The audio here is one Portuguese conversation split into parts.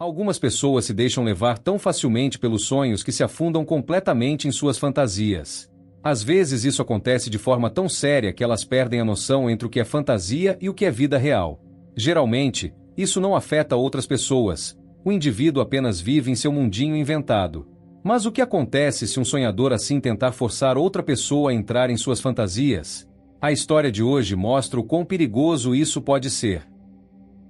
Algumas pessoas se deixam levar tão facilmente pelos sonhos que se afundam completamente em suas fantasias. Às vezes isso acontece de forma tão séria que elas perdem a noção entre o que é fantasia e o que é vida real. Geralmente, isso não afeta outras pessoas. O indivíduo apenas vive em seu mundinho inventado. Mas o que acontece se um sonhador assim tentar forçar outra pessoa a entrar em suas fantasias? A história de hoje mostra o quão perigoso isso pode ser.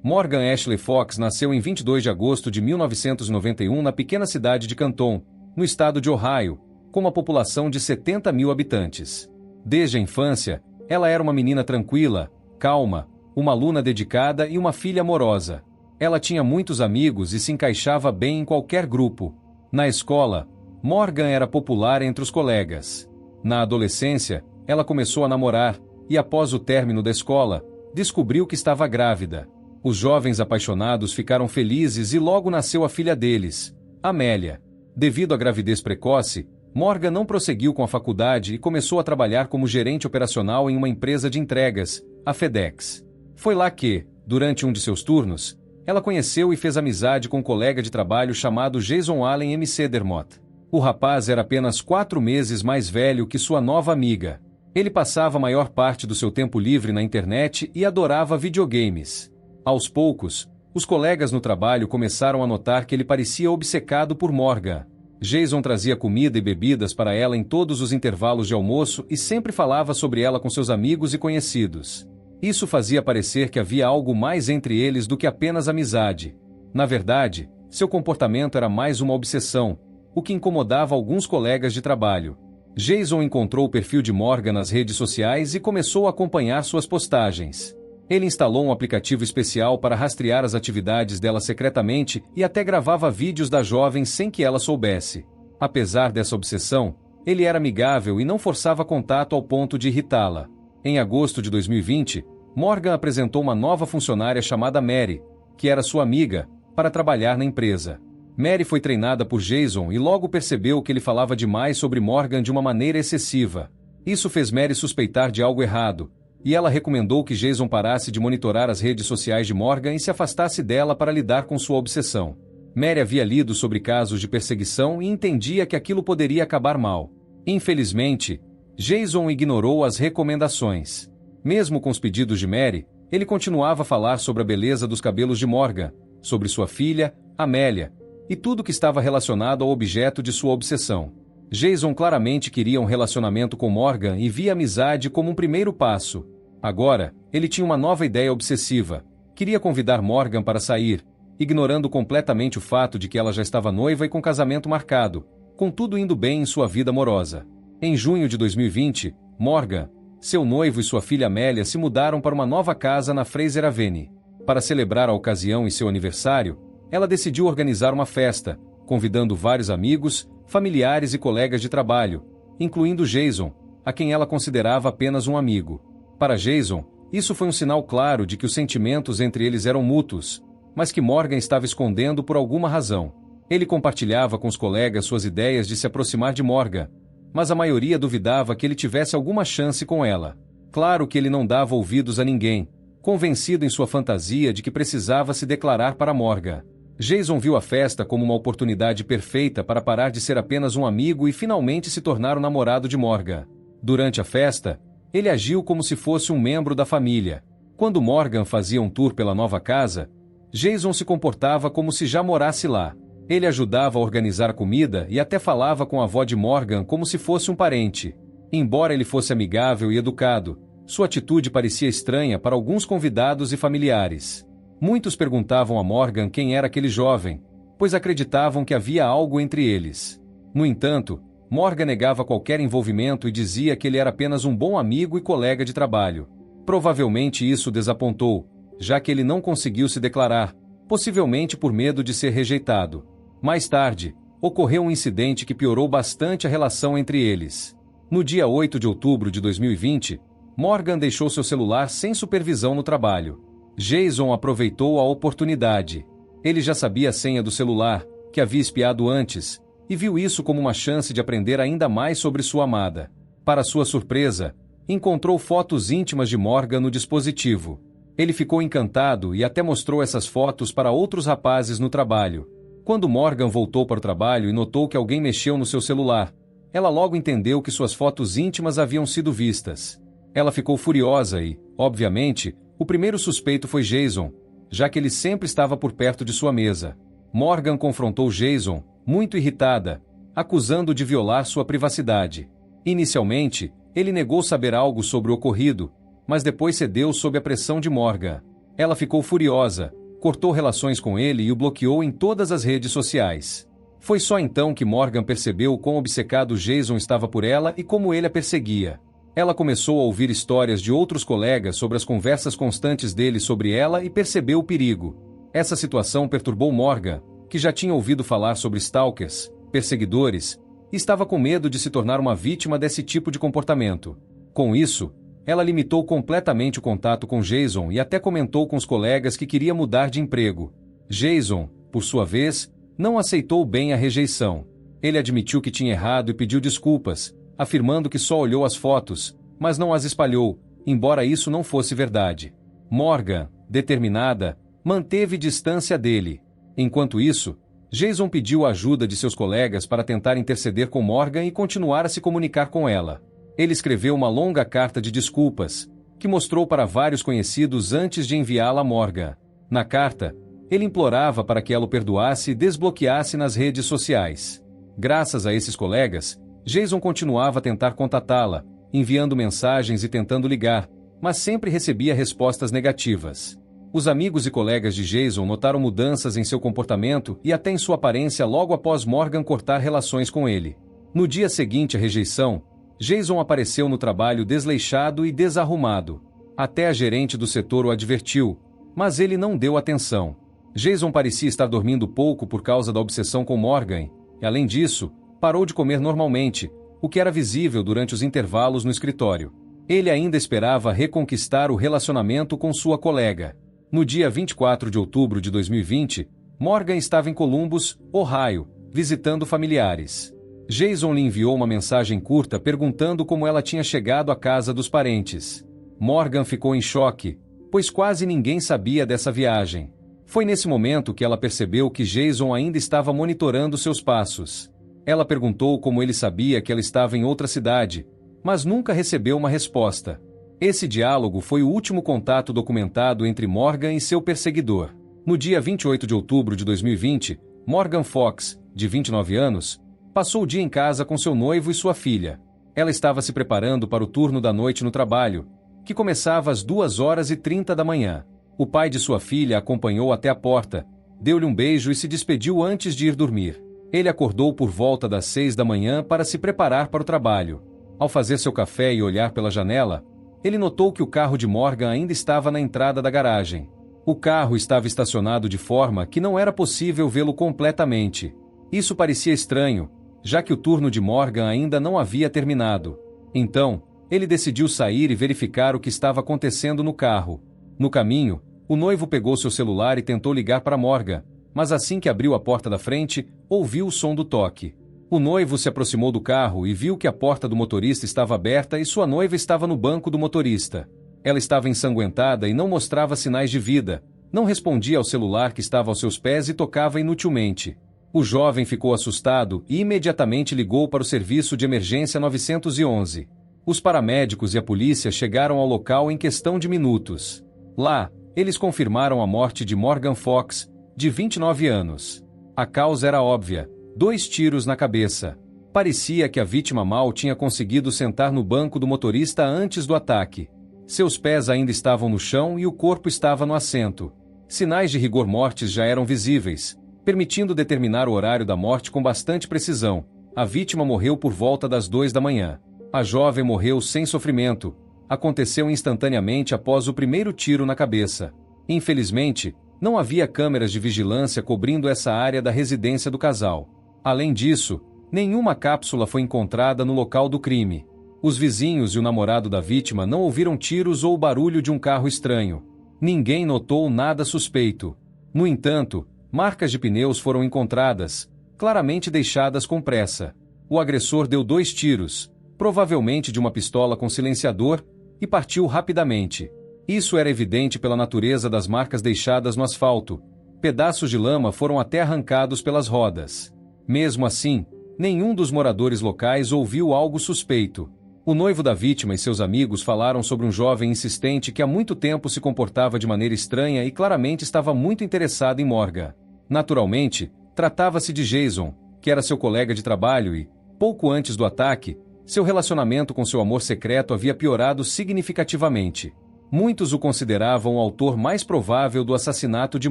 Morgan Ashley Fox nasceu em 22 de agosto de 1991 na pequena cidade de Canton, no estado de Ohio, com uma população de 70 mil habitantes. Desde a infância, ela era uma menina tranquila, calma, uma aluna dedicada e uma filha amorosa. Ela tinha muitos amigos e se encaixava bem em qualquer grupo. Na escola, Morgan era popular entre os colegas. Na adolescência, ela começou a namorar e, após o término da escola, descobriu que estava grávida. Os jovens apaixonados ficaram felizes e logo nasceu a filha deles, Amélia. Devido à gravidez precoce, Morgan não prosseguiu com a faculdade e começou a trabalhar como gerente operacional em uma empresa de entregas, a FedEx. Foi lá que, durante um de seus turnos, ela conheceu e fez amizade com um colega de trabalho chamado Jason Allen M. Cedermott. O rapaz era apenas 4 meses mais velho que sua nova amiga. Ele passava a maior parte do seu tempo livre na internet e adorava videogames. Aos poucos, os colegas no trabalho começaram a notar que ele parecia obcecado por Morgan. Jason trazia comida e bebidas para ela em todos os intervalos de almoço e sempre falava sobre ela com seus amigos e conhecidos. Isso fazia parecer que havia algo mais entre eles do que apenas amizade. Na verdade, seu comportamento era mais uma obsessão, o que incomodava alguns colegas de trabalho. Jason encontrou o perfil de Morgan nas redes sociais e começou a acompanhar suas postagens. Ele instalou um aplicativo especial para rastrear as atividades dela secretamente e até gravava vídeos da jovem sem que ela soubesse. Apesar dessa obsessão, ele era amigável e não forçava contato ao ponto de irritá-la. Em agosto de 2020, Morgan apresentou uma nova funcionária chamada Mary, que era sua amiga, para trabalhar na empresa. Mary foi treinada por Jason e logo percebeu que ele falava demais sobre Morgan de uma maneira excessiva. Isso fez Mary suspeitar de algo errado, e ela recomendou que Jason parasse de monitorar as redes sociais de Morgan e se afastasse dela para lidar com sua obsessão. Mary havia lido sobre casos de perseguição e entendia que aquilo poderia acabar mal. Infelizmente, Jason ignorou as recomendações. Mesmo com os pedidos de Mary, ele continuava a falar sobre a beleza dos cabelos de Morgan, sobre sua filha, Amélia, e tudo que estava relacionado ao objeto de sua obsessão. Jason claramente queria um relacionamento com Morgan e via a amizade como um primeiro passo. Agora, ele tinha uma nova ideia obsessiva. Queria convidar Morgan para sair, ignorando completamente o fato de que ela já estava noiva e com casamento marcado, com tudo indo bem em sua vida amorosa. Em junho de 2020, Morgan, seu noivo e sua filha Amélia se mudaram para uma nova casa na Fraser Avenue. Para celebrar a ocasião e seu aniversário, ela decidiu organizar uma festa, convidando vários amigos, familiares e colegas de trabalho, incluindo Jason, a quem ela considerava apenas um amigo. Para Jason, isso foi um sinal claro de que os sentimentos entre eles eram mútuos, mas que Morgan estava escondendo por alguma razão. Ele compartilhava com os colegas suas ideias de se aproximar de Morgan, mas a maioria duvidava que ele tivesse alguma chance com ela. Claro que ele não dava ouvidos a ninguém, convencido em sua fantasia de que precisava se declarar para Morgan. Jason viu a festa como uma oportunidade perfeita para parar de ser apenas um amigo e finalmente se tornar o namorado de Morgan. Durante a festa, ele agiu como se fosse um membro da família. Quando Morgan fazia um tour pela nova casa, Jason se comportava como se já morasse lá. Ele ajudava a organizar a comida e até falava com a avó de Morgan como se fosse um parente. Embora ele fosse amigável e educado, sua atitude parecia estranha para alguns convidados e familiares. Muitos perguntavam a Morgan quem era aquele jovem, pois acreditavam que havia algo entre eles. No entanto, Morgan negava qualquer envolvimento e dizia que ele era apenas um bom amigo e colega de trabalho. Provavelmente isso o desapontou, já que ele não conseguiu se declarar, possivelmente por medo de ser rejeitado. Mais tarde, ocorreu um incidente que piorou bastante a relação entre eles. No dia 8 de outubro de 2020, Morgan deixou seu celular sem supervisão no trabalho. Jason aproveitou a oportunidade. Ele já sabia a senha do celular, que havia espiado antes, e viu isso como uma chance de aprender ainda mais sobre sua amada. Para sua surpresa, encontrou fotos íntimas de Morgan no dispositivo. Ele ficou encantado e até mostrou essas fotos para outros rapazes no trabalho. Quando Morgan voltou para o trabalho e notou que alguém mexeu no seu celular, ela logo entendeu que suas fotos íntimas haviam sido vistas. Ela ficou furiosa e, obviamente, o primeiro suspeito foi Jason, já que ele sempre estava por perto de sua mesa. Morgan confrontou Jason, muito irritada, acusando-o de violar sua privacidade. Inicialmente, ele negou saber algo sobre o ocorrido, mas depois cedeu sob a pressão de Morgan. Ela ficou furiosa, cortou relações com ele e o bloqueou em todas as redes sociais. Foi só então que Morgan percebeu quão obcecado Jason estava por ela e como ele a perseguia. Ela começou a ouvir histórias de outros colegas sobre as conversas constantes dele sobre ela e percebeu o perigo. Essa situação perturbou Morgan, que já tinha ouvido falar sobre stalkers, perseguidores, e estava com medo de se tornar uma vítima desse tipo de comportamento. Com isso, ela limitou completamente o contato com Jason e até comentou com os colegas que queria mudar de emprego. Jason, por sua vez, não aceitou bem a rejeição. Ele admitiu que tinha errado e pediu desculpas, afirmando que só olhou as fotos, mas não as espalhou, embora isso não fosse verdade. Morgan, determinada, manteve distância dele. Enquanto isso, Jason pediu a ajuda de seus colegas para tentar interceder com Morgan e continuar a se comunicar com ela. Ele escreveu uma longa carta de desculpas, que mostrou para vários conhecidos antes de enviá-la a Morgan. Na carta, ele implorava para que ela o perdoasse e desbloqueasse nas redes sociais. Graças a esses colegas, Jason continuava a tentar contatá-la, enviando mensagens e tentando ligar, mas sempre recebia respostas negativas. Os amigos e colegas de Jason notaram mudanças em seu comportamento e até em sua aparência logo após Morgan cortar relações com ele. No dia seguinte à rejeição, Jason apareceu no trabalho desleixado e desarrumado. Até a gerente do setor o advertiu, mas ele não deu atenção. Jason parecia estar dormindo pouco por causa da obsessão com Morgan, e além disso, parou de comer normalmente, o que era visível durante os intervalos no escritório. Ele ainda esperava reconquistar o relacionamento com sua colega. No dia 24 de outubro de 2020, Morgan estava em Columbus, Ohio, visitando familiares. Jason lhe enviou uma mensagem curta perguntando como ela tinha chegado à casa dos parentes. Morgan ficou em choque, pois quase ninguém sabia dessa viagem. Foi nesse momento que ela percebeu que Jason ainda estava monitorando seus passos. Ela perguntou como ele sabia que ela estava em outra cidade, mas nunca recebeu uma resposta. Esse diálogo foi o último contato documentado entre Morgan e seu perseguidor. No dia 28 de outubro de 2020, Morgan Fox, de 29 anos, passou o dia em casa com seu noivo e sua filha. Ela estava se preparando para o turno da noite no trabalho, que começava às 2h30 da manhã. O pai de sua filha a acompanhou até a porta, deu-lhe um beijo e se despediu antes de ir dormir. Ele acordou por volta das 6 da manhã para se preparar para o trabalho. Ao fazer seu café e olhar pela janela, ele notou que o carro de Morgan ainda estava na entrada da garagem. O carro estava estacionado de forma que não era possível vê-lo completamente. Isso parecia estranho, já que o turno de Morgan ainda não havia terminado. Então, ele decidiu sair e verificar o que estava acontecendo no carro. No caminho, o noivo pegou seu celular e tentou ligar para Morgan, mas assim que abriu a porta da frente, ouviu o som do toque. O noivo se aproximou do carro e viu que a porta do motorista estava aberta e sua noiva estava no banco do motorista. Ela estava ensanguentada e não mostrava sinais de vida, não respondia ao celular que estava aos seus pés e tocava inutilmente. O jovem ficou assustado e imediatamente ligou para o serviço de emergência 911. Os paramédicos e a polícia chegaram ao local em questão de minutos. Lá, eles confirmaram a morte de Morgan Fox, de 29 anos. A causa era óbvia: 2 tiros na cabeça. Parecia que a vítima mal tinha conseguido sentar no banco do motorista antes do ataque. Seus pés ainda estavam no chão e o corpo estava no assento. Sinais de rigor mortis já eram visíveis, permitindo determinar o horário da morte com bastante precisão. A vítima morreu por volta das 2 da manhã. A jovem morreu sem sofrimento. Aconteceu instantaneamente após o primeiro tiro na cabeça. Infelizmente, não havia câmeras de vigilância cobrindo essa área da residência do casal. Além disso, nenhuma cápsula foi encontrada no local do crime. Os vizinhos e o namorado da vítima não ouviram tiros ou o barulho de um carro estranho. Ninguém notou nada suspeito. No entanto, marcas de pneus foram encontradas, claramente deixadas com pressa. O agressor deu 2 tiros, provavelmente de uma pistola com silenciador, e partiu rapidamente. Isso era evidente pela natureza das marcas deixadas no asfalto. Pedaços de lama foram até arrancados pelas rodas. Mesmo assim, nenhum dos moradores locais ouviu algo suspeito. O noivo da vítima e seus amigos falaram sobre um jovem insistente que há muito tempo se comportava de maneira estranha e claramente estava muito interessado em Morgan. Naturalmente, tratava-se de Jason, que era seu colega de trabalho e, pouco antes do ataque, seu relacionamento com seu amor secreto havia piorado significativamente. Muitos o consideravam o autor mais provável do assassinato de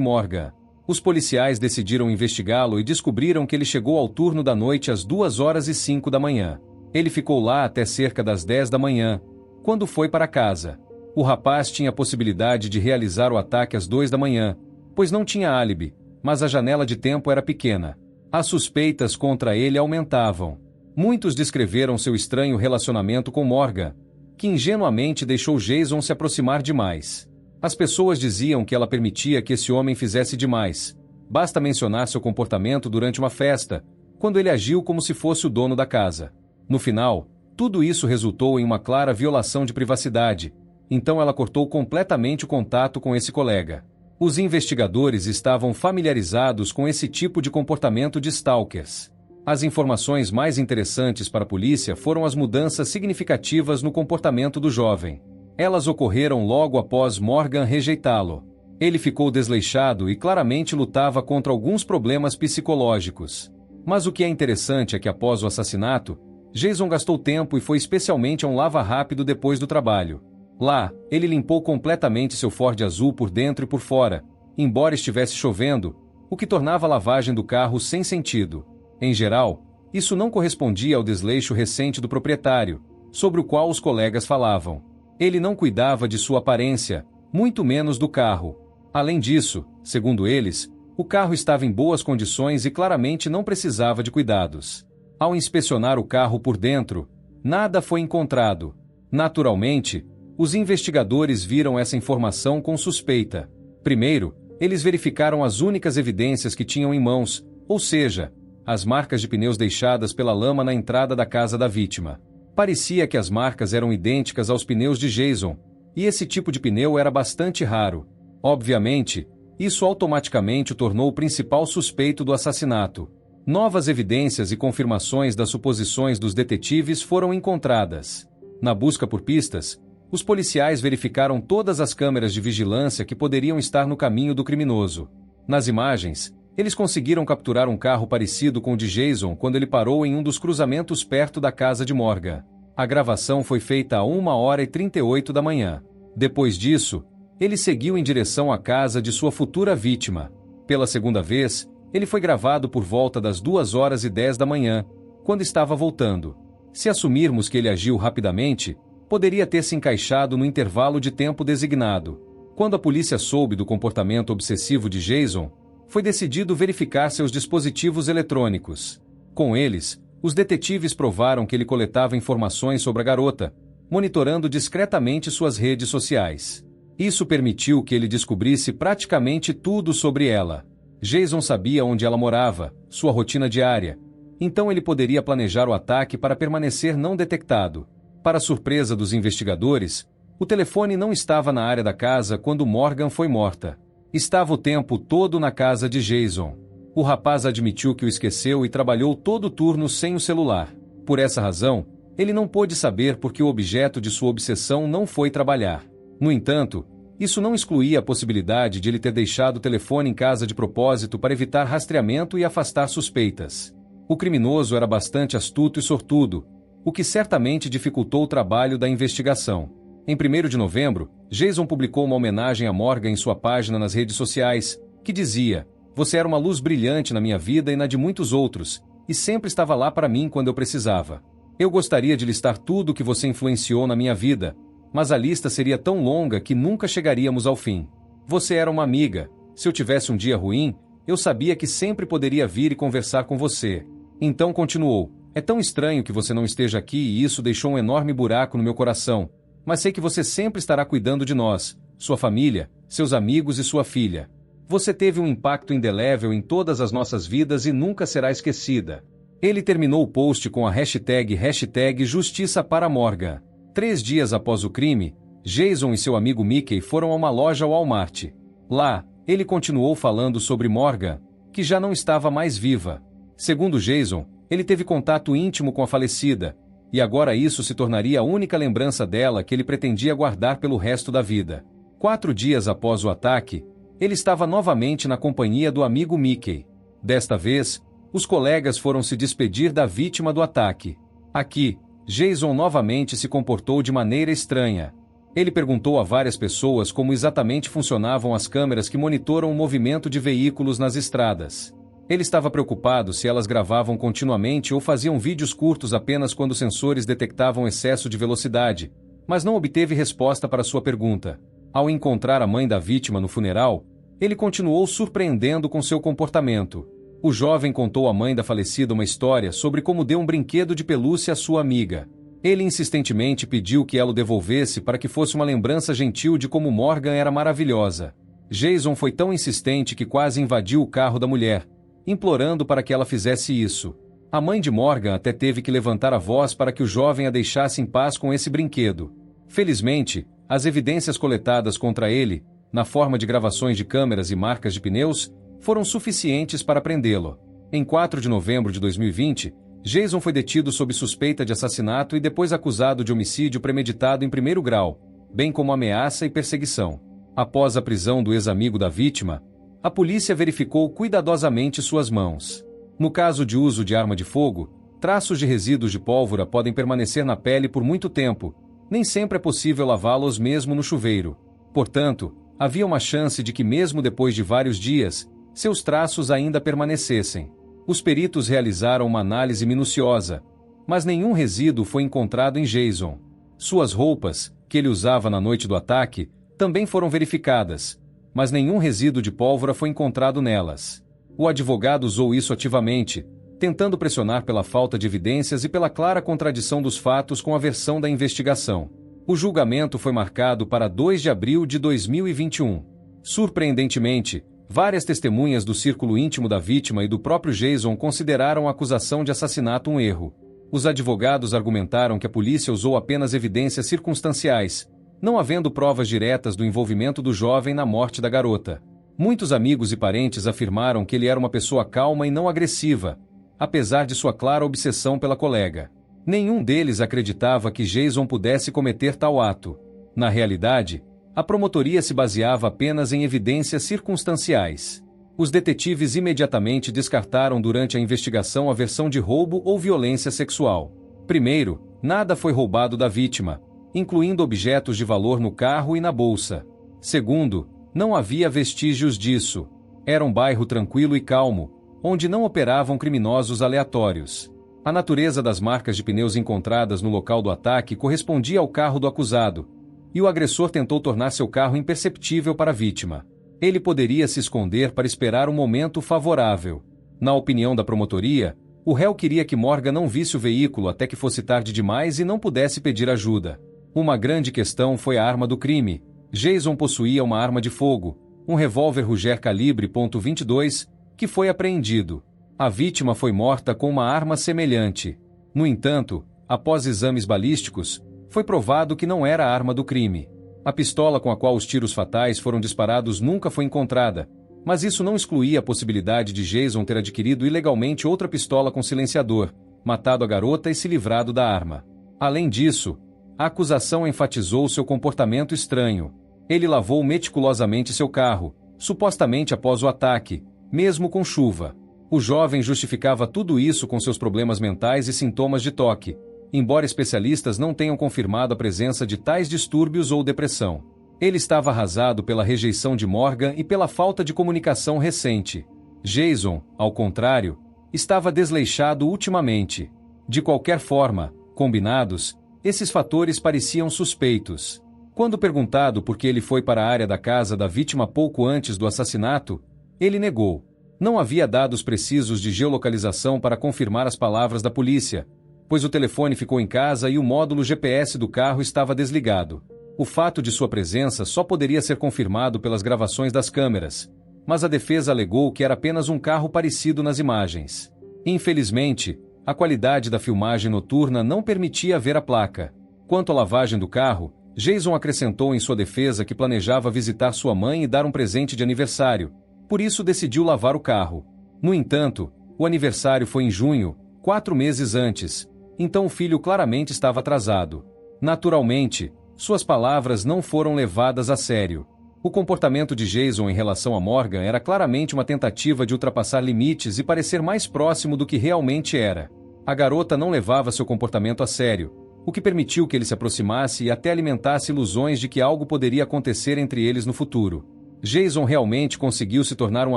Morgan. Os policiais decidiram investigá-lo e descobriram que ele chegou ao turno da noite às 2h05 da manhã. Ele ficou lá até cerca das 10 da manhã, quando foi para casa. O rapaz tinha a possibilidade de realizar o ataque às 2 da manhã, pois não tinha álibi, mas a janela de tempo era pequena. As suspeitas contra ele aumentavam. Muitos descreveram seu estranho relacionamento com Morgan, que ingenuamente deixou Jason se aproximar demais. As pessoas diziam que ela permitia que esse homem fizesse demais. Basta mencionar seu comportamento durante uma festa, quando ele agiu como se fosse o dono da casa. No final, tudo isso resultou em uma clara violação de privacidade, então ela cortou completamente o contato com esse colega. Os investigadores estavam familiarizados com esse tipo de comportamento de stalkers. As informações mais interessantes para a polícia foram as mudanças significativas no comportamento do jovem. Elas ocorreram logo após Morgan rejeitá-lo. Ele ficou desleixado e claramente lutava contra alguns problemas psicológicos. Mas o que é interessante é que após o assassinato, Jason gastou tempo e foi especialmente a um lava-rápido depois do trabalho. Lá, ele limpou completamente seu Ford azul por dentro e por fora, embora estivesse chovendo, o que tornava a lavagem do carro sem sentido. Em geral, isso não correspondia ao desleixo recente do proprietário, sobre o qual os colegas falavam. Ele não cuidava de sua aparência, muito menos do carro. Além disso, segundo eles, o carro estava em boas condições e claramente não precisava de cuidados. Ao inspecionar o carro por dentro, nada foi encontrado. Naturalmente, os investigadores viram essa informação com suspeita. Primeiro, eles verificaram as únicas evidências que tinham em mãos, ou seja, as marcas de pneus deixadas pela lama na entrada da casa da vítima. Parecia que as marcas eram idênticas aos pneus de Jason, e esse tipo de pneu era bastante raro. Obviamente, isso automaticamente o tornou o principal suspeito do assassinato. Novas evidências e confirmações das suposições dos detetives foram encontradas. Na busca por pistas, os policiais verificaram todas as câmeras de vigilância que poderiam estar no caminho do criminoso. Nas imagens, eles conseguiram capturar um carro parecido com o de Jason quando ele parou em um dos cruzamentos perto da casa de Morgan. A gravação foi feita a 1h38 da manhã. Depois disso, ele seguiu em direção à casa de sua futura vítima. Pela segunda vez, ele foi gravado por volta das 2h10 da manhã, quando estava voltando. Se assumirmos que ele agiu rapidamente, poderia ter se encaixado no intervalo de tempo designado. Quando a polícia soube do comportamento obsessivo de Jason, foi decidido verificar seus dispositivos eletrônicos. Com eles, os detetives provaram que ele coletava informações sobre a garota, monitorando discretamente suas redes sociais. Isso permitiu que ele descobrisse praticamente tudo sobre ela. Jason sabia onde ela morava, sua rotina diária, então ele poderia planejar o ataque para permanecer não detectado. Para surpresa dos investigadores, o telefone não estava na área da casa quando Morgan foi morta. Estava o tempo todo na casa de Jason. O rapaz admitiu que o esqueceu e trabalhou todo o turno sem o celular. Por essa razão, ele não pôde saber por que o objeto de sua obsessão não foi trabalhar. No entanto, isso não excluía a possibilidade de ele ter deixado o telefone em casa de propósito para evitar rastreamento e afastar suspeitas. O criminoso era bastante astuto e sortudo, o que certamente dificultou o trabalho da investigação. Em 1º de novembro, Jason publicou uma homenagem a Morgan em sua página nas redes sociais, que dizia: "Você era uma luz brilhante na minha vida e na de muitos outros, e sempre estava lá para mim quando eu precisava. Eu gostaria de listar tudo o que você influenciou na minha vida, mas a lista seria tão longa que nunca chegaríamos ao fim. Você era uma amiga. Se eu tivesse um dia ruim, eu sabia que sempre poderia vir e conversar com você." Então continuou: "É tão estranho que você não esteja aqui e isso deixou um enorme buraco no meu coração. Mas sei que você sempre estará cuidando de nós, sua família, seus amigos e sua filha. Você teve um impacto indelével em todas as nossas vidas e nunca será esquecida." Ele terminou o post com a hashtag Justiça para Morgan. 3 dias após o crime, Jason e seu amigo Mickey foram a uma loja Walmart. Lá, ele continuou falando sobre Morgan, que já não estava mais viva. Segundo Jason, ele teve contato íntimo com a falecida, e agora isso se tornaria a única lembrança dela que ele pretendia guardar pelo resto da vida. 4 dias após o ataque, ele estava novamente na companhia do amigo Mickey. Desta vez, os colegas foram se despedir da vítima do ataque. Aqui, Jason novamente se comportou de maneira estranha. Ele perguntou a várias pessoas como exatamente funcionavam as câmeras que monitoram o movimento de veículos nas estradas. Ele estava preocupado se elas gravavam continuamente ou faziam vídeos curtos apenas quando sensores detectavam excesso de velocidade, mas não obteve resposta para sua pergunta. Ao encontrar a mãe da vítima no funeral, ele continuou surpreendendo com seu comportamento. O jovem contou à mãe da falecida uma história sobre como deu um brinquedo de pelúcia à sua amiga. Ele insistentemente pediu que ela o devolvesse para que fosse uma lembrança gentil de como Morgan era maravilhosa. Jason foi tão insistente que quase invadiu o carro da mulher, implorando para que ela fizesse isso. A mãe de Morgan até teve que levantar a voz para que o jovem a deixasse em paz com esse brinquedo. Felizmente, as evidências coletadas contra ele, na forma de gravações de câmeras e marcas de pneus, foram suficientes para prendê-lo. Em 4 de novembro de 2020, Jason foi detido sob suspeita de assassinato e depois acusado de homicídio premeditado em 1º grau, bem como ameaça e perseguição. Após a prisão do ex-amigo da vítima, a polícia verificou cuidadosamente suas mãos. No caso de uso de arma de fogo, traços de resíduos de pólvora podem permanecer na pele por muito tempo. Nem sempre é possível lavá-los mesmo no chuveiro. Portanto, havia uma chance de que mesmo depois de vários dias, seus traços ainda permanecessem. Os peritos realizaram uma análise minuciosa, mas nenhum resíduo foi encontrado em Jason. Suas roupas, que ele usava na noite do ataque, também foram verificadas, mas nenhum resíduo de pólvora foi encontrado nelas. O advogado usou isso ativamente, tentando pressionar pela falta de evidências e pela clara contradição dos fatos com a versão da investigação. O julgamento foi marcado para 2 de abril de 2021. Surpreendentemente, várias testemunhas do círculo íntimo da vítima e do próprio Jason consideraram a acusação de assassinato um erro. Os advogados argumentaram que a polícia usou apenas evidências circunstanciais, não havendo provas diretas do envolvimento do jovem na morte da garota. Muitos amigos e parentes afirmaram que ele era uma pessoa calma e não agressiva, apesar de sua clara obsessão pela colega. Nenhum deles acreditava que Jason pudesse cometer tal ato. Na realidade, a promotoria se baseava apenas em evidências circunstanciais. Os detetives imediatamente descartaram durante a investigação a versão de roubo ou violência sexual. Primeiro, nada foi roubado da vítima, incluindo objetos de valor no carro e na bolsa. Segundo, não havia vestígios disso. Era um bairro tranquilo e calmo, onde não operavam criminosos aleatórios. A natureza das marcas de pneus encontradas no local do ataque correspondia ao carro do acusado, e o agressor tentou tornar seu carro imperceptível para a vítima. Ele poderia se esconder para esperar um momento favorável. Na opinião da promotoria, o réu queria que Morgan não visse o veículo até que fosse tarde demais e não pudesse pedir ajuda. Uma grande questão foi a arma do crime. Jason possuía uma arma de fogo, um revólver Ruger calibre .22, que foi apreendido. A vítima foi morta com uma arma semelhante. No entanto, após exames balísticos, foi provado que não era a arma do crime. A pistola com a qual os tiros fatais foram disparados nunca foi encontrada, mas isso não excluía a possibilidade de Jason ter adquirido ilegalmente outra pistola com silenciador, matado a garota e se livrado da arma. Além disso, a acusação enfatizou seu comportamento estranho. Ele lavou meticulosamente seu carro, supostamente após o ataque, mesmo com chuva. O jovem justificava tudo isso com seus problemas mentais e sintomas de toque, embora especialistas não tenham confirmado a presença de tais distúrbios ou depressão. Ele estava arrasado pela rejeição de Morgan e pela falta de comunicação recente. Jason, ao contrário, estava desleixado ultimamente. De qualquer forma, combinados, esses fatores pareciam suspeitos. Quando perguntado por que ele foi para a área da casa da vítima pouco antes do assassinato, ele negou. Não havia dados precisos de geolocalização para confirmar as palavras da polícia, pois o telefone ficou em casa e o módulo GPS do carro estava desligado. O fato de sua presença só poderia ser confirmado pelas gravações das câmeras, mas a defesa alegou que era apenas um carro parecido nas imagens. Infelizmente, a qualidade da filmagem noturna não permitia ver a placa. Quanto à lavagem do carro, Jason acrescentou em sua defesa que planejava visitar sua mãe e dar um presente de aniversário, por isso decidiu lavar o carro. No entanto, o aniversário foi em junho, 4 meses antes, então o filho claramente estava atrasado. Naturalmente, suas palavras não foram levadas a sério. O comportamento de Jason em relação a Morgan era claramente uma tentativa de ultrapassar limites e parecer mais próximo do que realmente era. A garota não levava seu comportamento a sério, o que permitiu que ele se aproximasse e até alimentasse ilusões de que algo poderia acontecer entre eles no futuro. Jason realmente conseguiu se tornar um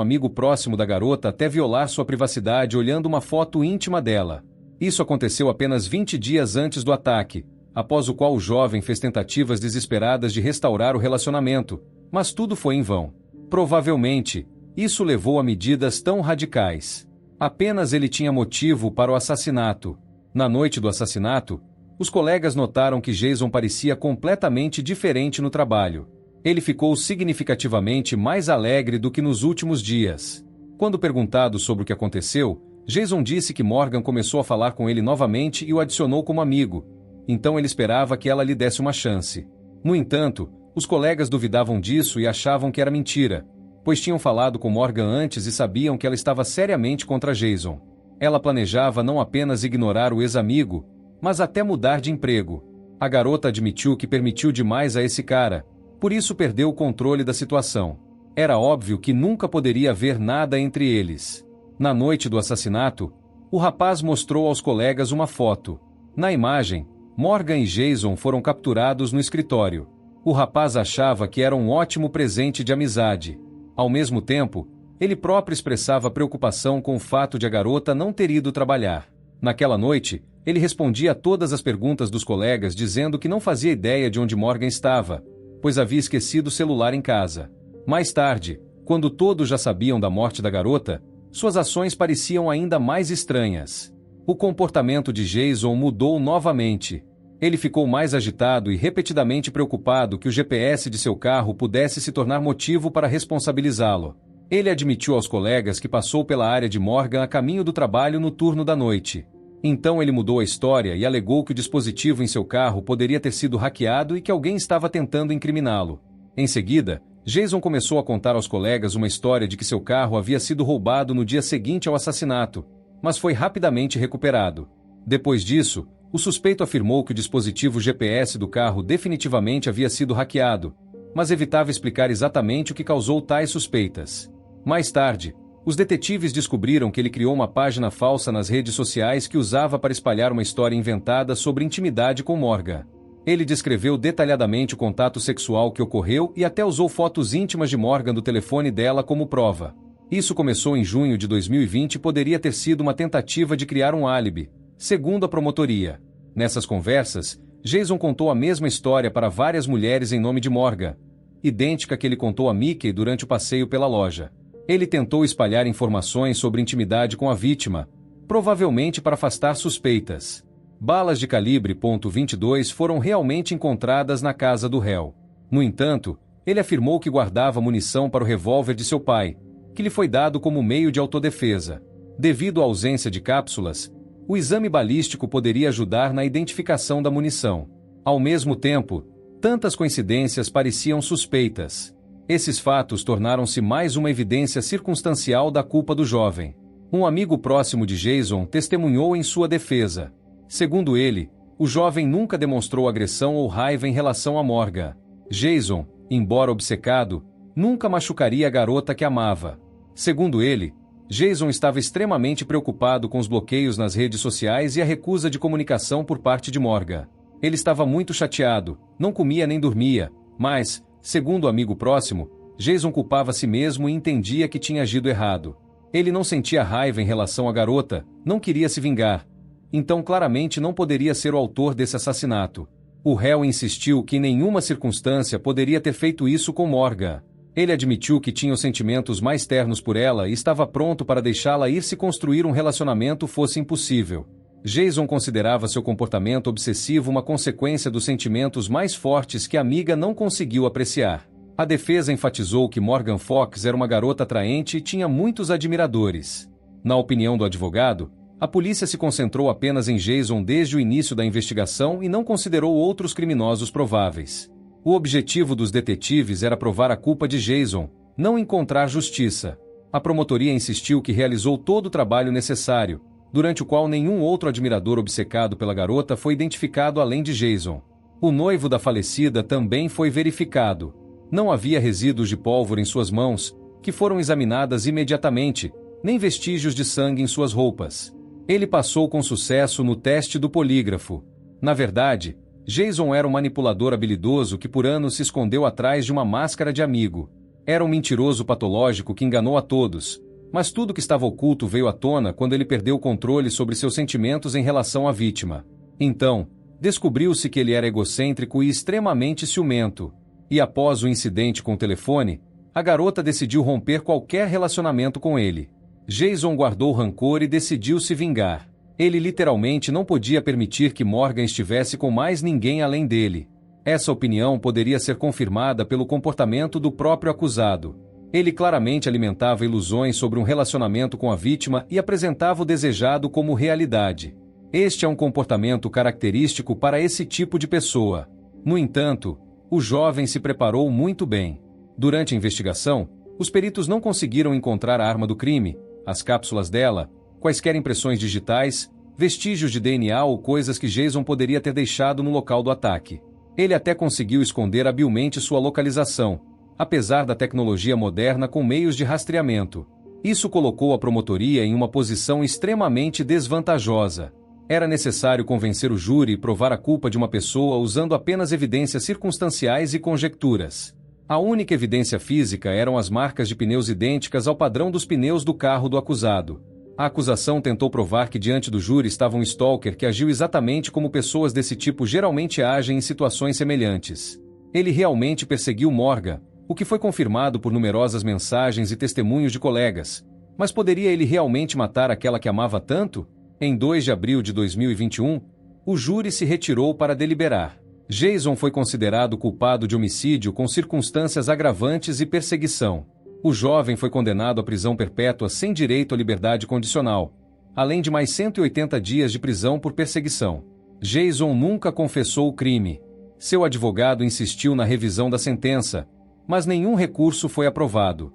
amigo próximo da garota até violar sua privacidade olhando uma foto íntima dela. Isso aconteceu apenas 20 dias antes do ataque, após o qual o jovem fez tentativas desesperadas de restaurar o relacionamento, mas tudo foi em vão. Provavelmente, isso levou a medidas tão radicais. Apenas ele tinha motivo para o assassinato. Na noite do assassinato, os colegas notaram que Jason parecia completamente diferente no trabalho. Ele ficou significativamente mais alegre do que nos últimos dias. Quando perguntado sobre o que aconteceu, Jason disse que Morgan começou a falar com ele novamente e o adicionou como amigo. Então ele esperava que ela lhe desse uma chance. No entanto, os colegas duvidavam disso e achavam que era mentira, pois tinham falado com Morgan antes e sabiam que ela estava seriamente contra Jason. Ela planejava não apenas ignorar o ex-amigo, mas até mudar de emprego. A garota admitiu que permitiu demais a esse cara, por isso perdeu o controle da situação. Era óbvio que nunca poderia haver nada entre eles. Na noite do assassinato, o rapaz mostrou aos colegas uma foto. Na imagem, Morgan e Jason foram capturados no escritório. O rapaz achava que era um ótimo presente de amizade. Ao mesmo tempo, ele próprio expressava preocupação com o fato de a garota não ter ido trabalhar. Naquela noite, ele respondia a todas as perguntas dos colegas dizendo que não fazia ideia de onde Morgan estava, pois havia esquecido o celular em casa. Mais tarde, quando todos já sabiam da morte da garota, suas ações pareciam ainda mais estranhas. O comportamento de Jason mudou novamente. Ele ficou mais agitado e repetidamente preocupado que o GPS de seu carro pudesse se tornar motivo para responsabilizá-lo. Ele admitiu aos colegas que passou pela área de Morgan a caminho do trabalho no turno da noite. Então ele mudou a história e alegou que o dispositivo em seu carro poderia ter sido hackeado e que alguém estava tentando incriminá-lo. Em seguida, Jason começou a contar aos colegas uma história de que seu carro havia sido roubado no dia seguinte ao assassinato, mas foi rapidamente recuperado. Depois disso, o suspeito afirmou que o dispositivo GPS do carro definitivamente havia sido hackeado, mas evitava explicar exatamente o que causou tais suspeitas. Mais tarde, os detetives descobriram que ele criou uma página falsa nas redes sociais que usava para espalhar uma história inventada sobre intimidade com Morgan. Ele descreveu detalhadamente o contato sexual que ocorreu e até usou fotos íntimas de Morgan do telefone dela como prova. Isso começou em junho de 2020 e poderia ter sido uma tentativa de criar um álibi, segundo a promotoria. Nessas conversas, Jason contou a mesma história para várias mulheres em nome de Morgan, idêntica que ele contou a Mickey durante o passeio pela loja. Ele tentou espalhar informações sobre intimidade com a vítima, provavelmente para afastar suspeitas. Balas de calibre .22 foram realmente encontradas na casa do réu. No entanto, ele afirmou que guardava munição para o revólver de seu pai, que lhe foi dado como meio de autodefesa. Devido à ausência de cápsulas, o exame balístico poderia ajudar na identificação da munição. Ao mesmo tempo, tantas coincidências pareciam suspeitas. Esses fatos tornaram-se mais uma evidência circunstancial da culpa do jovem. Um amigo próximo de Jason testemunhou em sua defesa. Segundo ele, o jovem nunca demonstrou agressão ou raiva em relação a Morgan. Jason, embora obcecado, nunca machucaria a garota que amava. Segundo ele, Jason estava extremamente preocupado com os bloqueios nas redes sociais e a recusa de comunicação por parte de Morgan. Ele estava muito chateado, não comia nem dormia, mas, segundo o amigo próximo, Jason culpava a si mesmo e entendia que tinha agido errado. Ele não sentia raiva em relação à garota, não queria se vingar. Então claramente não poderia ser o autor desse assassinato. O réu insistiu que em nenhuma circunstância poderia ter feito isso com Morgan. Ele admitiu que tinha os sentimentos mais ternos por ela e estava pronto para deixá-la ir se construir um relacionamento fosse impossível. Jason considerava seu comportamento obsessivo uma consequência dos sentimentos mais fortes que a amiga não conseguiu apreciar. A defesa enfatizou que Morgan Fox era uma garota atraente e tinha muitos admiradores. Na opinião do advogado, A polícia se concentrou apenas em Jason desde o início da investigação e não considerou outros criminosos prováveis. O objetivo dos detetives era provar a culpa de Jason, não encontrar justiça. A promotoria insistiu que realizou todo o trabalho necessário, durante o qual nenhum outro admirador obcecado pela garota foi identificado além de Jason. O noivo da falecida também foi verificado. Não havia resíduos de pólvora em suas mãos, que foram examinadas imediatamente, nem vestígios de sangue em suas roupas. Ele passou com sucesso no teste do polígrafo. Na verdade, Jason era um manipulador habilidoso que por anos se escondeu atrás de uma máscara de amigo. Era um mentiroso patológico que enganou a todos, mas tudo que estava oculto veio à tona quando ele perdeu o controle sobre seus sentimentos em relação à vítima. Então, descobriu-se que ele era egocêntrico e extremamente ciumento. E após o incidente com o telefone, a garota decidiu romper qualquer relacionamento com ele. Jason guardou rancor e decidiu se vingar. Ele literalmente não podia permitir que Morgan estivesse com mais ninguém além dele. Essa opinião poderia ser confirmada pelo comportamento do próprio acusado. Ele claramente alimentava ilusões sobre um relacionamento com a vítima e apresentava o desejado como realidade. Este é um comportamento característico para esse tipo de pessoa. No entanto, o jovem se preparou muito bem. Durante a investigação, os peritos não conseguiram encontrar a arma do crime, as cápsulas dela, quaisquer impressões digitais, vestígios de DNA ou coisas que Jason poderia ter deixado no local do ataque. Ele até conseguiu esconder habilmente sua localização, apesar da tecnologia moderna com meios de rastreamento. Isso colocou a promotoria em uma posição extremamente desvantajosa. Era necessário convencer o júri e provar a culpa de uma pessoa usando apenas evidências circunstanciais e conjecturas. A única evidência física eram as marcas de pneus idênticas ao padrão dos pneus do carro do acusado. A acusação tentou provar que diante do júri estava um stalker que agiu exatamente como pessoas desse tipo geralmente agem em situações semelhantes. Ele realmente perseguiu Morgan, o que foi confirmado por numerosas mensagens e testemunhos de colegas. Mas poderia ele realmente matar aquela que amava tanto? Em 2 de abril de 2021, o júri se retirou para deliberar. Jason foi considerado culpado de homicídio com circunstâncias agravantes e perseguição. O jovem foi condenado à prisão perpétua sem direito à liberdade condicional, além de mais 180 dias de prisão por perseguição. Jason nunca confessou o crime. Seu advogado insistiu na revisão da sentença, mas nenhum recurso foi aprovado.